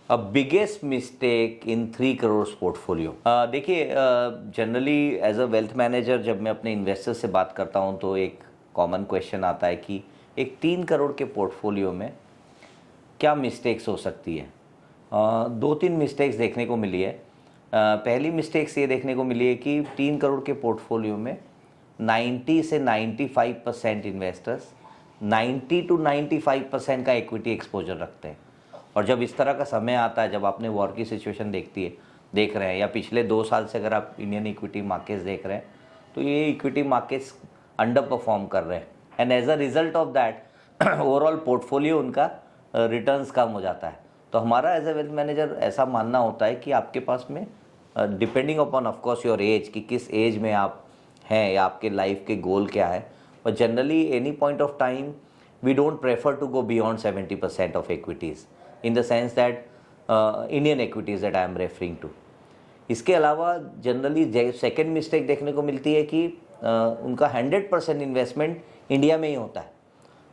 Biggest mistake in 3 crore portfolio. देखिए, generally as a wealth manager जब मैं अपने इन्वेस्टर से बात करता हूं तो एक कॉमन क्वेश्चन आता है कि एक 3 करोड़ के पोर्टफोलियो में क्या मिस्टेक्स हो सकती है। 2-3 मिस्टेक्स देखने को मिली है। पहली मिस्टेक्स ये देखने को मिली है कि 3 करोड़ के पोर्टफोलियो में 90 से 95% इन्वेस्टर्स 90 to 95% का इक्विटी एक्सपोजर रखते हैं। और जब इस तरह का समय आता है, जब आपने वॉर की सिचुएशन देख रहे हैं या पिछले 2 साल से अगर आप इंडियन इक्विटी मार्केट्स देख रहे हैं, तो ये इक्विटी मार्केट्स अंडर परफॉर्म कर रहे हैं and as a result of that overall portfolio उनका रिटर्न्स कम हो जाता है। तो हमारा एज ए वेल्थ मैनेजर ऐसा मानना होता है कि आपके पास में depending upon of course your age, कि किस एज में आप हैं या आपके लाइफ के गोल क्या है, but generally any point of time we don't prefer to go beyond 70% of equities in the sense that Indian equities that I am referring to. इसके अलावा जनरली सेकेंड मिस्टेक देखने को मिलती है कि उनका 100% इन्वेस्टमेंट इंडिया में ही होता है,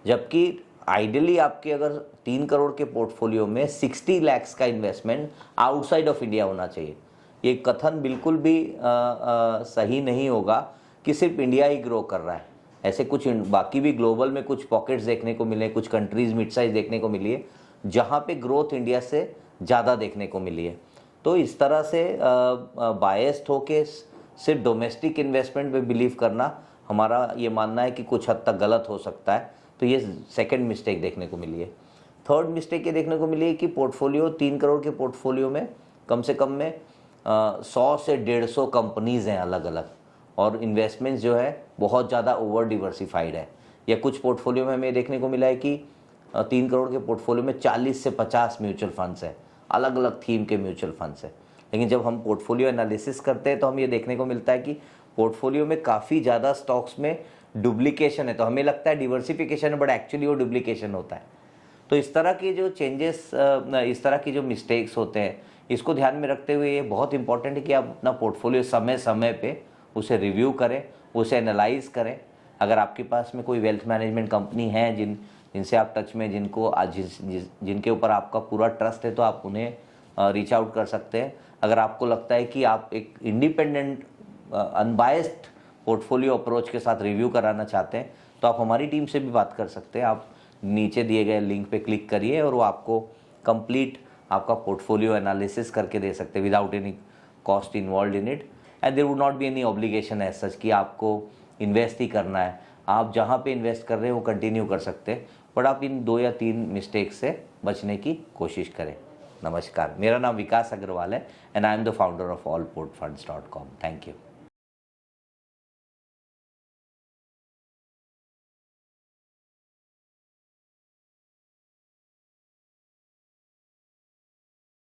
जबकि आइडियली आपके अगर 3 करोड़ के पोर्टफोलियो में 60 लाख का इन्वेस्टमेंट आउटसाइड ऑफ इंडिया होना चाहिए। ये कथन बिल्कुल भी सही नहीं होगा कि सिर्फ इंडिया ही ग्रो कर रहा है। ऐसे कुछ बाकी भी ग्लोबल में कुछ पॉकेट्स देखने को मिले, कुछ कंट्रीज़ मिड साइज देखने को मिली है जहाँ पे ग्रोथ इंडिया से ज़्यादा देखने को मिली है। तो इस तरह से बायस्ड होके सिर्फ डोमेस्टिक इन्वेस्टमेंट में बिलीव करना, हमारा ये मानना है कि कुछ हद तक गलत हो सकता है। तो ये सेकंड मिस्टेक देखने को मिली है। थर्ड मिस्टेक ये देखने को मिली है कि पोर्टफोलियो 3 करोड़ के पोर्टफोलियो में कम से कम में 100 से 150 कंपनीज़ हैं अलग अलग, और इन्वेस्टमेंट्स जो है बहुत ज़्यादा ओवर डिवर्सिफाइड है। या कुछ पोर्टफोलियो में हमें देखने को मिला है कि 3 करोड़ के पोर्टफोलियो में 40 से 50 म्यूचुअल फंड्स हैं, अलग अलग थीम के म्यूचुअल फंड्स हैं। लेकिन जब हम पोर्टफोलियो एनालिसिस करते हैं तो हम ये देखने को मिलता है कि पोर्टफोलियो में काफ़ी ज़्यादा स्टॉक्स में डुप्लीकेशन है। तो हमें लगता है डिवर्सिफिकेशन है, बट एक्चुअली वो डुप्लीकेशन होता है। तो इस तरह के जो चेंजेस, इस तरह की जो मिस्टेक्स होते हैं, इसको ध्यान में रखते हुए ये बहुत इंपॉर्टेंट है कि आप अपना पोर्टफोलियो समय समय पे उसे रिव्यू करें, उसे एनालाइज करें। अगर आपके पास में कोई वेल्थ मैनेजमेंट कंपनी है जिनसे आप टच में, जिनके ऊपर आपका पूरा ट्रस्ट है, तो आप उन्हें रीच आउट कर सकते हैं। अगर आपको लगता है कि आप एक इंडिपेंडेंट अनबायस्ड पोर्टफोलियो अप्रोच के साथ रिव्यू कराना चाहते हैं, तो आप हमारी टीम से भी बात कर सकते हैं। आप नीचे दिए गए लिंक पे क्लिक करिए और वो आपको कंप्लीट आपका पोर्टफोलियो एनालिसिस करके दे सकते हैं without any cost involve in it, and there would not be any obligation as such कि आपको इन्वेस्ट ही करना है। आप जहाँ पे इन्वेस्ट कर रहे हैं वो कंटिन्यू कर सकते हैं, बट आप इन 2 या 3 मिस्टेक से बचने की कोशिश करें। नमस्कार, मेरा नाम विकास अग्रवाल है and I am the founder of allportfunds.com। Thank you.